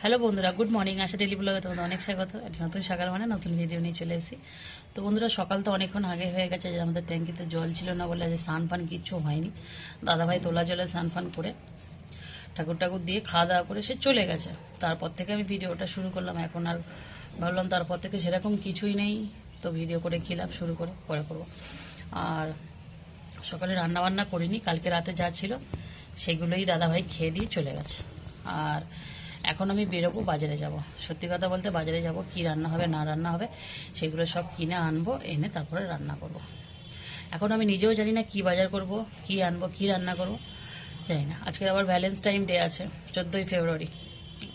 Hello বন্ধুরা, good morning. আশা daily ব্লগে তোমাদের অনেক স্বাগত। একটা নতুন সকাল মানে নতুন ভিডিও নিয়ে চলে এসেছি। তো বন্ধুরা, সকাল তো অনেকক্ষণ আগে হয়ে গেছে, যে আমাদের ট্যাঙ্কিতে জল ছিল না বলে আজ স্নান ফান কিচ্ছু হয়নি। দাদাভাই তোলা জলে স্নান ফান করে ঠাকুর টাকুর দিয়ে খাওয়া দাওয়া করে সে চলে গেছে। তারপর থেকে আমি ভিডিওটা শুরু করলাম। এখন আর ভাবলাম তারপর থেকে সেরকম কিছুই নেই, তো ভিডিও করে কী লাভ, শুরু করে পরে করবো। আর সকালে রান্না বান্না করিনি, কালকে রাতে যা ছিল সেগুলোই দাদাভাই খেয়ে দিয়ে চলে গেছে। আর এখন আমি বেরোবো, বাজারে যাব। সত্যি কথা বলতে বাজারে যাব, কি রান্না হবে না রান্না হবে সেগুলো সব কিনে আনবো, এনে তারপরে রান্না করব। এখন আমি নিজেও জানি না কি বাজার করব, কি আনবো, কি রান্না করব জানি না। আজকে আবার ভ্যালেন্টাইন ডে আছে, 14ই ফেব্রুয়ারি,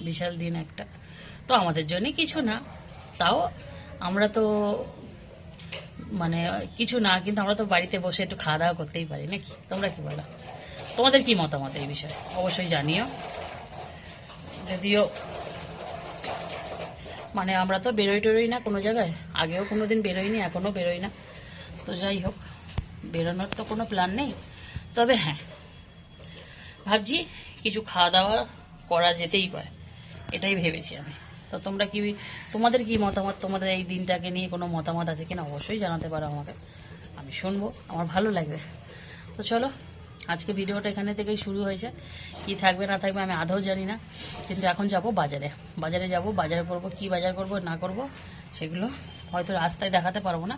বিশাল দিন একটা। তো আমাদের জন্য কিছু না, তাও আমরা তো মানে কিছু না, কিন্তু আমরা তো বাড়িতে বসে একটু খাওয়া দাওয়া করতেই পারি নাকি? তোমরা কি বলো? তোমাদের কি মতামত এই বিষয়ে অবশ্যই জানিও। যদিও মানে আমরা তো বেরোই না কোনো জায়গায়, আগেও কোনো দিন বেরোইনি, এখনও বেরোই না। তো যাই হোক, বেরোনোর তো কোনো প্ল্যান নেই। তবে হ্যাঁ, ভাবছি কিছু খাওয়া দাওয়া করা যেতেই পারে, এটাই ভেবেছি আমি। তো তোমরা কি, তোমাদের কি মতামত? তোমাদের এই দিনটাকে নিয়ে কোনো মতামত আছে কিনা অবশ্যই জানাতে পারো আমাকে, আমি শুনবো, আমার ভালো লাগবে। তো চলো, আজকে ভিডিওটা এখানে থেকেই শুরু হয়েছে। কি থাকবে না থাকবে আমি আদৌ জানি না, কিন্তু এখন যাব বাজারে। বাজারে যাব, বাজার করব, কি বাজার করব না করব সেগুলো হয়তো রাস্তায় দেখাতে পারবো না,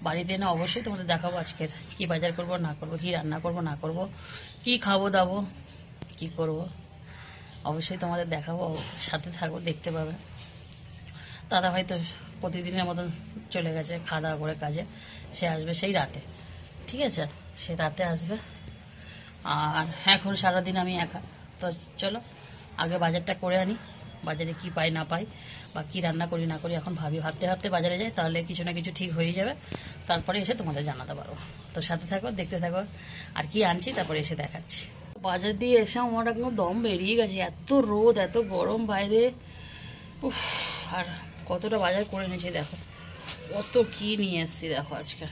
বাড়িতে এনে অবশ্যই তোমাদের দেখাবো আজকের কি বাজার করব না করব, কি রান্না করব না করব, কি খাবো দাবো, কি করব অবশ্যই তোমাদের দেখাবো। সাথে থাকবো, দেখতে পাবে। দাদা হয়তো প্রতিদিনের মতন চলে গেছে খাওয়া দাওয়া করে কাজে, সে আসবে সেই রাতে, ঠিক আছে? সে রাতে আসবে। আর এখন সারাদিন আমি একা। তো চলো আগে বাজারটা করে আনি, বাজারে কি পাই না পাই বা কি রান্না করি না করি এখন ভাবতে ভাবতে বাজারে যাই, তাহলে কিছু না কিছু ঠিক হয়ে যাবে। তারপরে এসে তোমাদের জানাতে পারবো। তো সাথে থাকো, দেখতে থাকো আর কি আনছি, তারপরে এসে দেখাচ্ছি। বাজার দিয়ে এসে আমার একদম দম বেরিয়ে গেছে, এত রোদ, এত গরম বাইরে। উফ, আর কতটা বাজার করে নিয়েছি দেখো, কত কি নিয়ে এসেছি দেখো আজকে।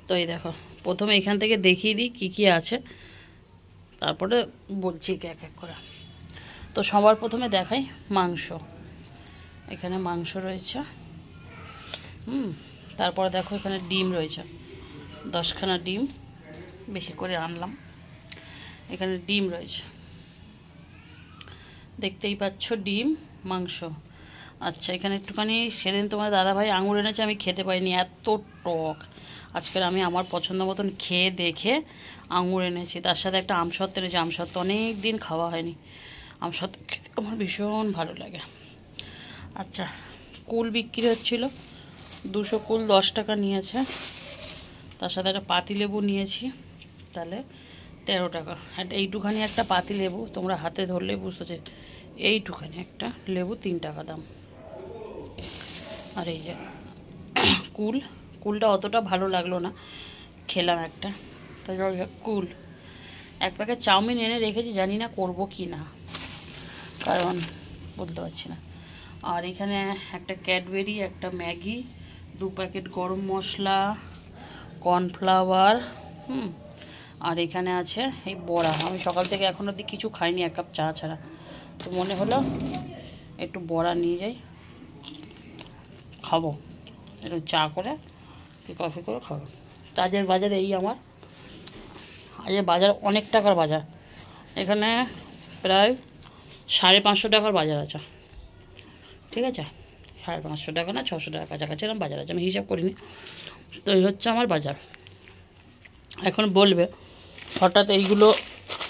তো এই দেখো, প্রথমে এখান থেকে দেখিয়ে দিই কি কি আছে, তারপরে বলছি এক এক করে। তো সবার প্রথমে দেখাই মাংস। এখানে মাংস রয়েছে, তারপরে দেখো এখানে ডিম রয়েছে, 10খানা ডিম বেশি করে আনলাম। এখানে ডিম রয়েছে, দেখতেই পাচ্ছ, ডিম, মাংস। আচ্ছা, এখানে একটুখানি সেদিন তোমার দাদাভাই আঙুর এনেছে, আমি খেতে পারিনি, এত টক। আজকের আমি আমার পছন্দ মতন খেয়ে দেখে আঙুর এনেছি, তার সাথে একটা আমসত্ত্ব এনেছি। আমসত্ত্ব অনেক দিন খাওয়া হয়নি, আমসত্ত্ব খেতে আমার ভীষণ ভালো লাগে। আচ্ছা, কুল বিক্রি হচ্ছিল, 200 কুল 10 টাকা নিয়েছে। তার সাথে একটা পাতিলেবু নিয়েছি, তাহলে 13 টাকা। আর এইটুখানি একটা পাতিলেবু, তোমরা হাতে ধরলে বুঝতে চাই, এইটুখানি একটা লেবু 3 টাকা দাম। আর এই যে কুলটা অতটা ভালো লাগলো না, খেলাম একটা। তো কুল, এক প্যাকেট চাউমিন এনে রেখেছি, জানি না করবো কি না, কারণ বলতে পারছি না। আর এখানে একটা ক্যাডবেরি, একটা ম্যাগি, 2 প্যাকেট গরম মশলা, কর্নফ্লাওয়ার, আর এখানে আছে এই বড়া। আমি সকাল থেকে এখন অবধি কিছু খাইনি, 1 কাপ চা ছাড়া। তো মনে হলো একটু বড়া নিয়ে যাই, খাবো একটু চা করে কি কফি করে খাবো। আজের বাজারে এই আমার আজের বাজার অনেক টাকার বাজার, এখানে প্রায় 550 টাকার বাজার আছে, ঠিক আছে? 550 টাকা না 600 টাকা কাছাকাছি এরকম বাজার আছে, আমি হিসাব করিনি। তো এই হচ্ছে আমার বাজার। এখন বলবে হঠাৎ এইগুলো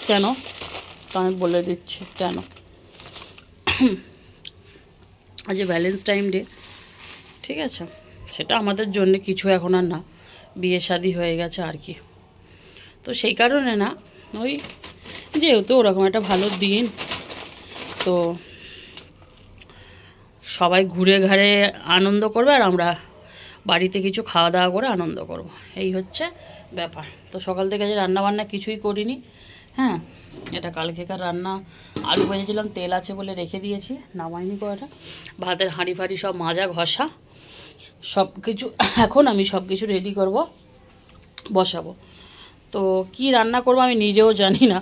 কেন, তো আমি বলে দিচ্ছি কেন। আজ ভ্যালেন্টাইন ডে, ঠিক আছে? সেটা আমাদের জন্য কিছু এখন আর না, বিয়ে শাদী হয়ে গেছে আর কি। তো সেই কারণে না, ওই যেহেতু ওরকম একটা ভালো দিন, তো সবাই ঘুরে ঘাড়ে আনন্দ করবে, আর আমরা বাড়িতে কিছু খাওয়া দাওয়া করে আনন্দ করব, এই হচ্ছে ব্যাপার। তো সকাল থেকে যে রান্নাবান্না কিছুই করিনি, হ্যাঁ, এটা কালকেকার রান্না। আলু ভেজেছিলাম, তেল আছে বলে রেখে দিয়েছি, নামাইনি কয়টা। ভাতের হাঁড়ি ফাঁড়ি সব মাজা ঘষা সব কিছু, এখন আমি সব কিছু রেডি করব, বসাবো। তো কি রান্না করব আমি নিজেও জানি না,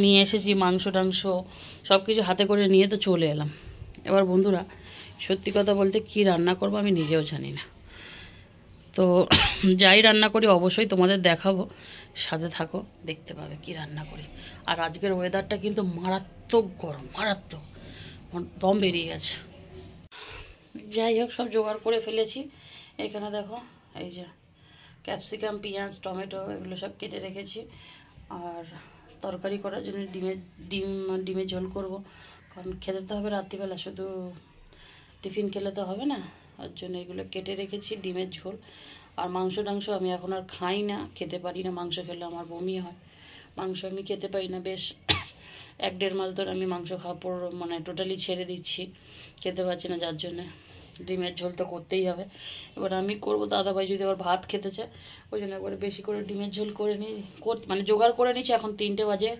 নিয়ে এসেছি মাংস টাংস সব কিছু হাতে করে নিয়ে তো চলে এলাম। এবার বন্ধুরা সত্যি কথা বলতে কি রান্না করব আমি নিজেও জানি না। তো যাই রান্না করি অবশ্যই তোমাদের দেখাবো, সাথে থাকো, দেখতে পাবে কি রান্না করি। আর আজকের ওয়েদারটা কিন্তু মারাত্মক গরম, মারাত্মক, দম বেরিয়ে গেছে। যাই হোক সব জোগাড় করে ফেলেছি। এখানে দেখো এই যে ক্যাপসিকাম, পেঁয়াজ, টমেটো এগুলো সব কেটে রেখেছি। আর তরকারি করার জন্য ডিমের ঝোল করব, কারণ খেতে তো হবে রাত্রিবেলা, শুধু টিফিন খেলে তো হবে না, ওর জন্য এগুলো কেটে রেখেছি, ডিমের ঝোল। আর মাংস টাংস আমি এখন আর খাই না, খেতে পারি না, মাংস খেলে আমার বমি হয়, মাংস আমি খেতে পারি না। বেশ 1-1.5 মাস ধরে আমি মাংস খাওয়া মানে টোটালি ছেড়ে দিচ্ছি, খেতে পারছি না, যার জন্যে ডিমের ঝোল তো করতেই হবে। এবার আমি করবো, দাদাভাই যদি আবার ভাত খেতে চায় ওই জন্য একবারে বেশি করে ডিমের ঝোল করে নিই, মানে জোগাড় করে নিচ্ছি। এখন 3টে বাজে,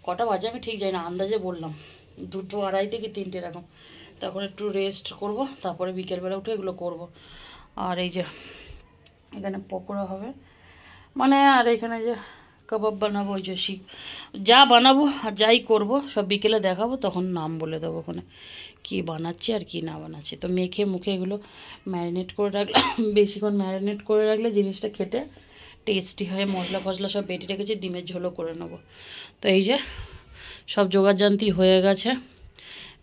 কটা বাজে আমি ঠিক জানি না, আন্দাজে বললাম 2টো 2:30 কি 3টে এরকম। তখন একটু রেস্ট করব, তারপরে বিকেলবেলা উঠে এগুলো করব। আর এই যে এখানে পকোড়া হবে, মানে আর এখানে যে কাবাব বানাবো, ওই যে যা বানাবো আর যাই করব সব বিকেলে দেখাবো, তখন নাম বলে দেবো ওখানে কী বানাচ্ছি আর কি না বানাচ্ছি। তো মেখে মুখে এগুলো ম্যারিনেট করে রাখলে, বেশিক্ষণ ম্যারিনেট করে রাখলে জিনিসটা খেতে টেস্টি হয়। মশলা ফসলা সব বেটে রেখেছি, ডিমের ঝোলও করে নেবো। তো এই যে সব জোগাড়জান্তি হয়ে গেছে,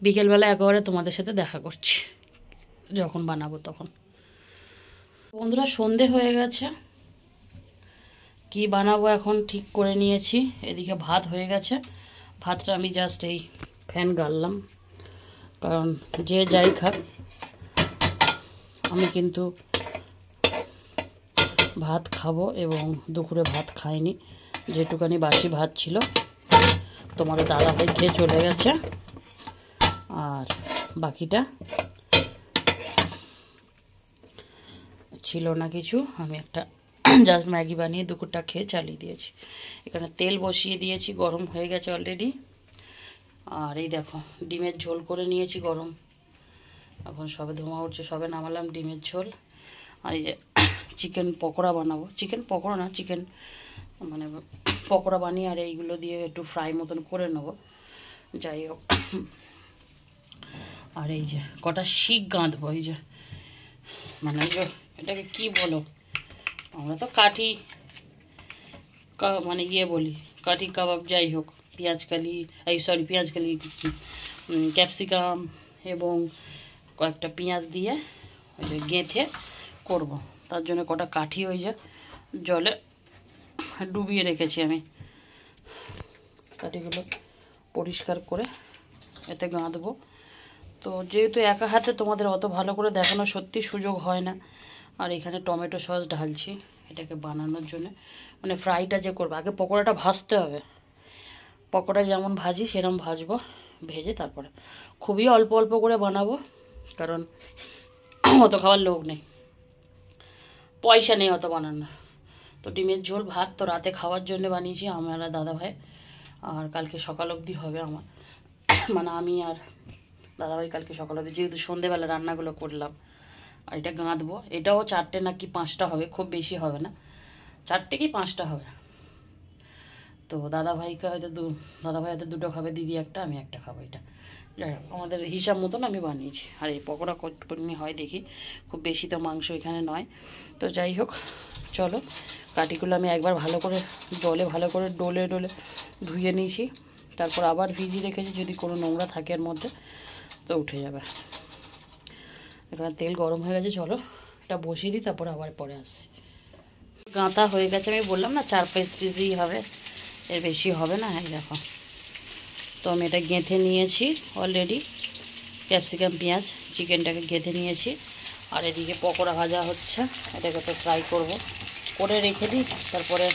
বিকেলবেলা একেবারে তোমাদের সাথে দেখা করছি যখন বানাবো তখন। বন্ধুরা সন্ধে হয়ে গেছে, কি বানাবো এখন ঠিক করে নিয়েছি। এদিকে ভাত হয়ে গেছে, ভাতটা আমি জাস্ট এই ফ্যান গাড়লাম, কারণ যে যাই খাক আমি কিন্তু ভাত খাবো। এবং দুপুরে ভাত খাইনি, যেটুকানি বাসি ভাত ছিল তোমাদের দাদাভাই খেয়ে চলে গেছে, আর বাকিটা ছিল না কিছু, আমি একটা জাস্ট ম্যাগি বানিয়ে দুপুরটা খেয়ে চালিয়ে দিয়েছি। এখানে তেল বসিয়ে দিয়েছি, গরম হয়ে গেছে অলরেডি। আর এই দেখো ডিমের ঝোল করে নিয়েছি গরম, এখন সবে ধোঁয়া উঠছে, সবে নামালাম ডিমের ঝোল। আর এই যে চিকেন পকোড়া বানাবো, চিকেন পকোড়া না, চিকেন মানে পকোড়া বানিয়ে আর এইগুলো দিয়ে একটু ফ্রাই মতন করে নেবো। যাই হোক, আর এই যে কটা শিক গাঁথবো, এই যে মানে এটাকে কি বলো, আমরা তো কাঠি মানে ইয়ে বলি, কাঠি কাবাব, যাই হোক, পেঁয়াজকালি, পেঁয়াজকালি, ক্যাপসিকাম এবং কয়েকটা পেঁয়াজ দিয়ে ওই যে গেঁথে করবো। তার জন্য কটা কাঠি ওই যে জলে ডুবিয়ে রেখেছি আমি, কাঠিগুলো পরিষ্কার করে এতে গাঁথবো। তো যেহেতু একা হাতে তোমাদের অত ভালো করে দেখানো সত্যি সুযোগ হয় না। আর এখানে টমেটো সস ঢালছি এটাকে বানানোর জন্য, মানে ফ্রাইটা যে করবো, আগে পকোড়াটা ভাজতে হবে। পকোড়া যেমন ভাজি সেরকম ভাজবো, ভেজে তারপরে খুবই অল্প অল্প করে বানাবো, কারণ অত খাওয়ার লোক নেই, পয়সা নেই অত বানানোর। তো ডিমের ঝোল ভাত তো রাতে খাওয়ার জন্য বানিয়েছি আমার আর দাদাভাই, আর কালকে সকাল অবধি হবে আমার, মানে আমি আর দাদাভাই কালকে সকাল অবধি, যেহেতু সন্ধেবেলা রান্নাগুলো করলাম। আর এটা গাঁথবো, এটাও 4টে নাকি 5টা হবে, খুব বেশি হবে না, 4টে কি 5টা হবে। তো দাদাভাইকে হয়তো দাদাভাই হয়তো 2টো খাবে, দিদি একটা, আমি একটা খাবো। এটা যাই হোক আমাদের হিসাব মতন আমি বানিয়েছি। আর এই পকোড়া কতটুকুনি হয় দেখি, খুব বেশি তো মাংস এখানে নয়। তো যাই হোক চলো, কাঠিগুলো আমি একবার ভালো করে জলে ভালো করে ডলে ধুয়ে নিয়েছি, তারপর আবার ভিজিয়ে রেখেছি, যদি কোনো নোংরা থাকে এর মধ্যে তো উঠে যাবে। এখানে তেল গরম হয়ে গেছে, চলো এটা বসিয়ে দিই, তারপর আবার পরে আসছি। গাঁথা হয়ে গেছে, আমি বললাম না 4-5 পিসই হবে, এর বেশি হবে না। হ্যাঁ দেখো, তো আমি এটা গেঁথে নিয়েছি অলরেডি, ক্যাপসিকাম পেঁয়াজ চিকেনটাকে গেঁথে নিয়েছি। আর এদিকে পকোড়া ভাজা হচ্ছে, এটাকে তো ফ্রাই করব, করে রেখে দিই, তারপরে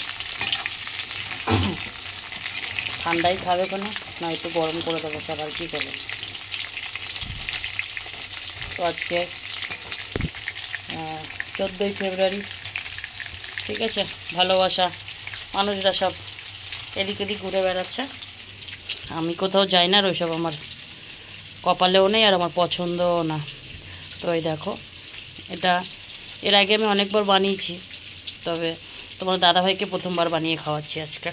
ঠান্ডাই খাবে কোনো না, একটু গরম করে দেবো সব, আর কী করবো। তো আজকে 14ই ফেব্রুয়ারি, ঠিক আছে, ভালোবাসা মানুষরা সব এদিক এদিক ঘুরে বেড়াচ্ছে, আমি কোথাও যাই না, আর ওইসব আমার কপালেও নেই, আর আমার পছন্দও না। তো এই দেখো, এটা এর আগে আমি অনেকবার বানিয়েছি, তবে তোমার দাদাভাইকে প্রথমবার বানিয়ে খাওয়াচ্ছি আজকে।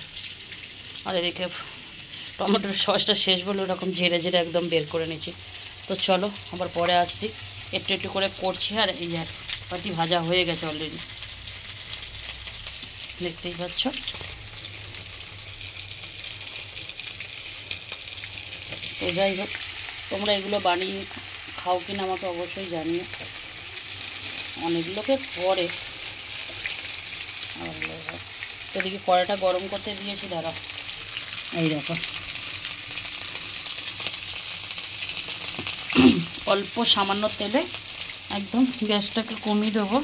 আর এদিকে টমেটোর সসটা শেষ বলে ওরকম ঝেড়ে ঝেড়ে একদম বের করে নিচ্ছি। তো চলো আবার পরে আসছি, একটু একটু করে করছি। আর এই আর পাটি ভাজা হয়ে গেছে অলরেডি, দেখতেই পাচ্ছ। তো যাই হোক, তোমরা এগুলো বানিয়ে খাও কিনা আমাকে অবশ্যই জানিও। অনেক লোকে করে। এদিকে কড়াটা গরম করতে দিয়েছি, দাঁড়াও। এই দেখো, অল্প সামান্য তেলে একদম গ্যাসটাকে কমিয়ে দেবো।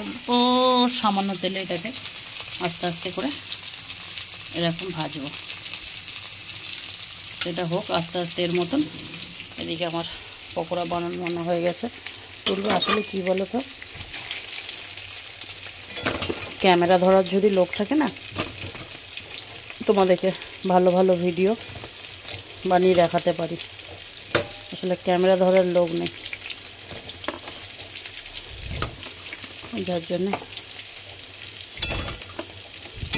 অল্প সামান্য তেলে এটাকে আস্তে আস্তে করে এরকম ভাজবো। এটা হোক আস্তে আস্তে এর মতন। এদিকে আমার পকোড়া বানানো মনে হয়ে গেছে। তুলবো আসলে কি বলো তো, ক্যামেরা ধরার যদি লোক থাকে না, তোমাদেরকে ভালো ভালো ভিডিও বানিয়ে দেখাতে পারি। আসলে ক্যামেরা ধরার লোক নেই, যার জন্য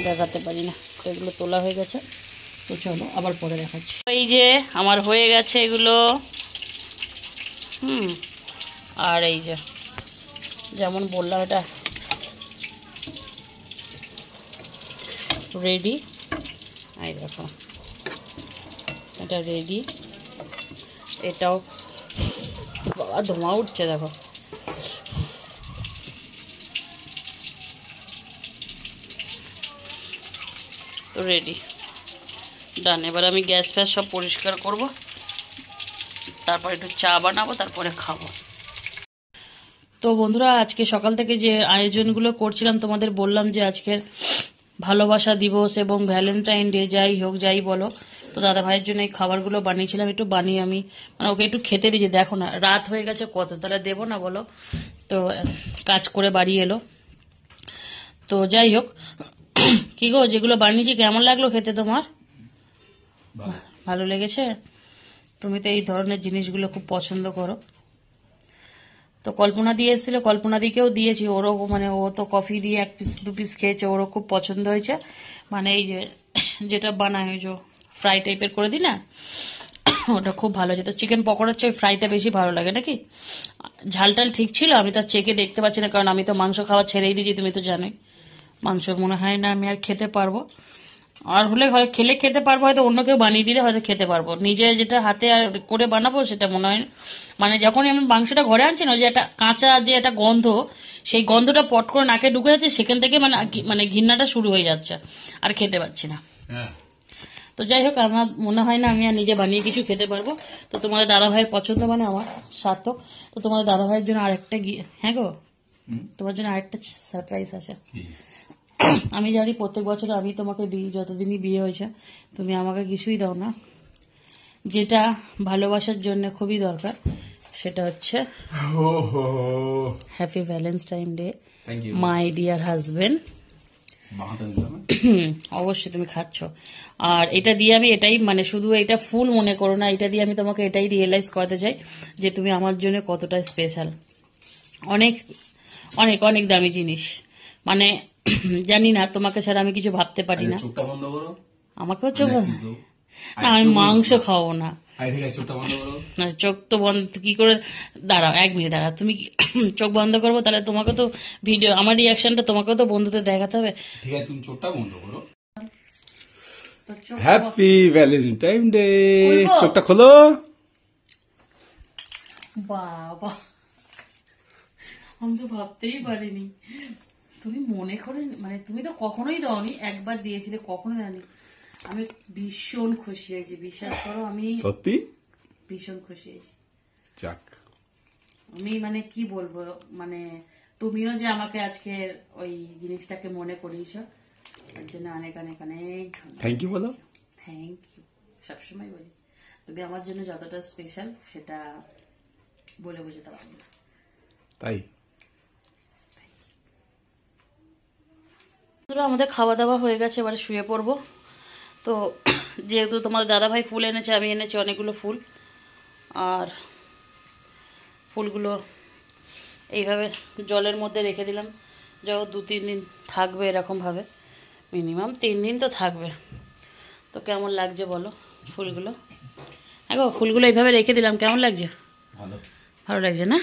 দেখাতে পারি না। তো এগুলো তোলা হয়ে গেছে, তো চলো আবার পরে দেখাচ্ছি। এই যে আমার হয়ে গেছে এগুলো। আর এই যে যেমন বললাম, এটা রেডি। এই দেখো, এটা রেডি। এটাও বাবা ধোঁয়া উঠছে, দেখো। তো রেডি, ডান। এবার আমি গ্যাস ফ্যাস সব পরিষ্কার করব, তারপর একটু চা বানাবো, তারপরে খাবো। তো বন্ধুরা, আজকে সকাল থেকে যে আয়োজনগুলো করছিলাম, তোমাদের বললাম যে আজকের ভালোবাসা দিবস এবং ভ্যালেন্টাইন ডে, যাই হোক যাই বলো। তো দাদা ভাইয়ের জন্য এই খাবারগুলো বানিয়েছিলাম, একটু বানিয়ে আমি মানে ওকে একটু খেতে দিয়েছি। দেখো না, রাত হয়ে গেছে কত, তাহলে দেবো না বলো? তো কাজ করে বাড়ি এলো। তো যাই হোক, কি গো, যেগুলো বানিয়েছি কেমন লাগলো খেতে তোমার? ভালো লেগেছে? তুমি তো এই ধরনের জিনিসগুলো খুব পছন্দ করো। তো কল্পনা দিয়ে এসেছিল, কল্পনা দিকেও দিয়েছি। ওরও মানে ও তো কফি দিয়ে 1 পিস 2 পিস খেয়েছে, ওরও খুব পছন্দ হয়েছে। মানে এই যে যেটা বানায় ওই যে ফ্রাই টাইপের করে দিই না, ওটা খুব ভালো হয়েছে। তো চিকেন পকোড়ার চেয়ে ফ্রাইটা বেশি ভালো লাগে নাকি? ঝালটাল ঠিক ছিল, আমি তো চেকে দেখতে পাচ্ছি না, কারণ আমি তো মাংস খাওয়া ছেড়েই দিয়েছি, তুমি তো জানোই। মাংস মনে হয় না আমি আর খেতে পারবো। আর হলে হয় খেলে খেতে পারবো, হয়তো অন্য কেউ বানিয়ে দিলে হয়তো খেতে পারবো। নিজে যেটা হাতে আর করে বানাবো সেটা মনে হয় মানে যখনই আমি মাংসটা ঘরে আনছি না, যে একটা কাঁচা যে একটা গন্ধ, সেই গন্ধটা পট করে নাকে ঢুকে যাচ্ছে, সেখান থেকে মানে ঘৃণাটা শুরু হয়ে যাচ্ছে, আর খেতে পাচ্ছি না। তো যাই হোক, আমার মনে হয় না আমি আর নিজে বানিয়ে কিছু খেতে পারবো। তো তোমাদের দাদা ভাইয়ের পছন্দ মানে আমার সার্থক। তো তোমাদের দাদা ভাইয়ের জন্য আরেকটা হ্যাঁ গো, তোমার জন্য আরেকটা সারপ্রাইজ আছে। আমি জানি প্রত্যেক বছর আমি তোমাকে দিই, যতদিনই বিয়ে হয়েছে তুমি আমাকে কিছুই দাও না। যেটা ভালোবাসার জন্য খুবই দরকার, সেটা হচ্ছে happy Valentine day my dear husband. অবশ্যই তুমি খাচ্ছ। আর এটা দিয়ে আমি এটাই মানে শুধু এটা ফুল মনে করো না, এটা দিয়ে আমি তোমাকে এটাই রিয়েলাইজ করতে চাই যে তুমি আমার জন্য কতটা স্পেশাল। অনেক অনেক অনেক দামি জিনিস, মানে জানি না, তোমাকে ছাড়া আমি কিছু ভাবতে পারি না। আমাকেও চোখ, না আমি মাংস খাবো না। চোখ তো বন্ধ কি করে? দাঁড়াও 1 মিনিট দাঁড়াও, তুমি চোখ বন্ধ করবো তাহলে তোমাকে তো ভিডিও, আমার রিয়াকশনটা তোমাকেও তো বন্ধুদের দেখাতে হবে। ঠিক আছে, তুমি চোখটা বন্ধ করো। Happy Valentine day. চোখটা খোলো। বাবা, আমি তো ভাবতেই পারিনি তুমি মনে করে, মানে তুমি তো কখনোই দাওনি, একবার দিয়েছিলে, কখনোই দাওনি। আমি ভীষণ খুশি হয়েছি, বিশ্বাস করো, আমি সত্যি ভীষণ খুশি হয়েছি। যাক, আমি মানে কি বলবো, মানে তুমিও যে আমাকে আজকে ওই জিনিসটাকে মনে করিয়েছ, তার জন্য অনেক অনেক অনেক থ্যাংক ইউ বলো। থ্যাংক ইউ, সবসময় বলি তুমি আমার জন্য যতটা স্পেশাল সেটা বলে বোঝাতে পারবো না। তাই আমাদের খাওয়া দাওয়া হয়ে গেছে, এবারে শুয়ে পড়বো। তো যেহেতু তোমাদের দাদাভাই ফুল এনেছে, আমি এনেছি অনেকগুলো ফুল, আর ফুলগুলো এইভাবে জলের মধ্যে রেখে দিলাম, যাও 2-3 দিন থাকবে এরকমভাবে, মিনিমাম 3 দিন তো থাকবে। তো কেমন লাগছে বলো ফুলগুলো? গো ফুলগুলো এইভাবে রেখে দিলাম, কেমন লাগছে? ভালো। ভালো লাগছে না?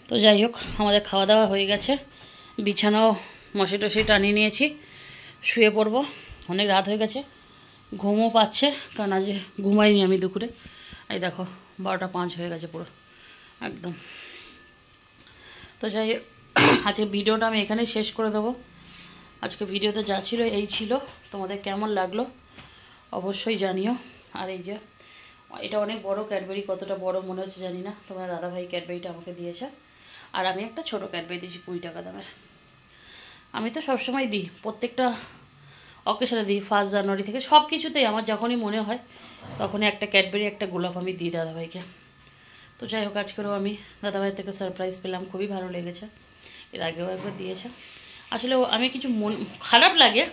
তো যাই হোক, আমাদের খাওয়া দাওয়া হয়ে গেছে, বিছানাও মশি টসি টানিয়ে নিয়েছি, শুয়ে পড়বো। অনেক রাত হয়ে গেছে, ঘুমও পাচ্ছে, কারণ আজ ঘুমাইনি আমি দুপুরে। এই দেখো 12টা 5 হয়ে গেছে পুরো একদম। তো যাই হোক, আজকে ভিডিওটা আমি এখানেই শেষ করে দেবো। আজকে ভিডিওতে যা ছিল এই ছিল, তোমাদের কেমন লাগলো অবশ্যই জানিও। আর এই যে এটা অনেক বড় ক্যাডবেরি, কতটা বড় মনে হচ্ছে জানি না, তোমার দাদাভাই ক্যাডবেরিটা আমাকে দিয়েছে। আর আমি একটা ছোটো ক্যাডবেরি দিয়েছি 20 টাকা দামের। আমি তো সবসময় দিই, প্রত্যেকটা অকেশনে দিই, 1 জানুয়ারি থেকে সব কিছুতেই আমার যখনই মনে হয় তখনই একটা ক্যাডবেরি একটা গোলাপ আমি দিই দাদাভাইকে। তো যাই হোক, আজকেরও আমি দাদাভাই থেকে সারপ্রাইজ পেলাম, খুবই ভালো লেগেছে। এর আগেও একবার দিয়েছে। আসলে আমি কিছু খারাপ লাগে,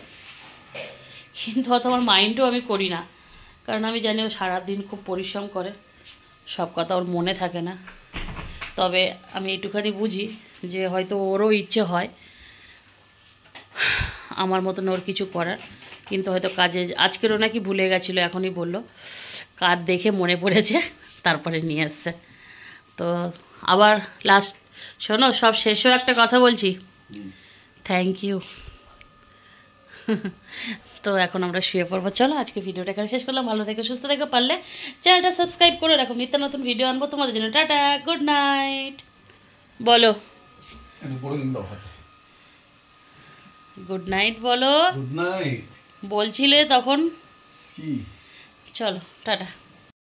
কিন্তু অত আমার মাইন্ডও আমি করি না, কারণ আমি জানি ও সারাদিন খুব পরিশ্রম করে, সব কথা ওর মনে থাকে না। তবে আমি এইটুখানি বুঝি যে হয়তো ওরও ইচ্ছে হয় আমার মতন ওর কিছু করার, কিন্তু হয়তো কাজে আজকেরও নাকি ভুলে গেছিলো, এখনই বললো কাজ দেখে মনে পড়েছে তারপরে নিয়ে এসছে। তো আবার লাস্ট শোনো, সব শেষও একটা কথা বলছি, থ্যাংক ইউ। তো এখন আমরা শুয়ে পড়বো, চলো আজকে ভিডিওটা এখানে শেষ করলাম। ভালো থেকো, সুস্থ থেকো, পারলে চ্যানেলটা সাবস্ক্রাইব করে রাখো, নিত্য নতুন ভিডিও আনবো তোমাদের জন্য। টাটা, গুড নাইট বলো, গুড নাইট বলো। গুড নাইট বলছিলে তখন, চলো টাটা।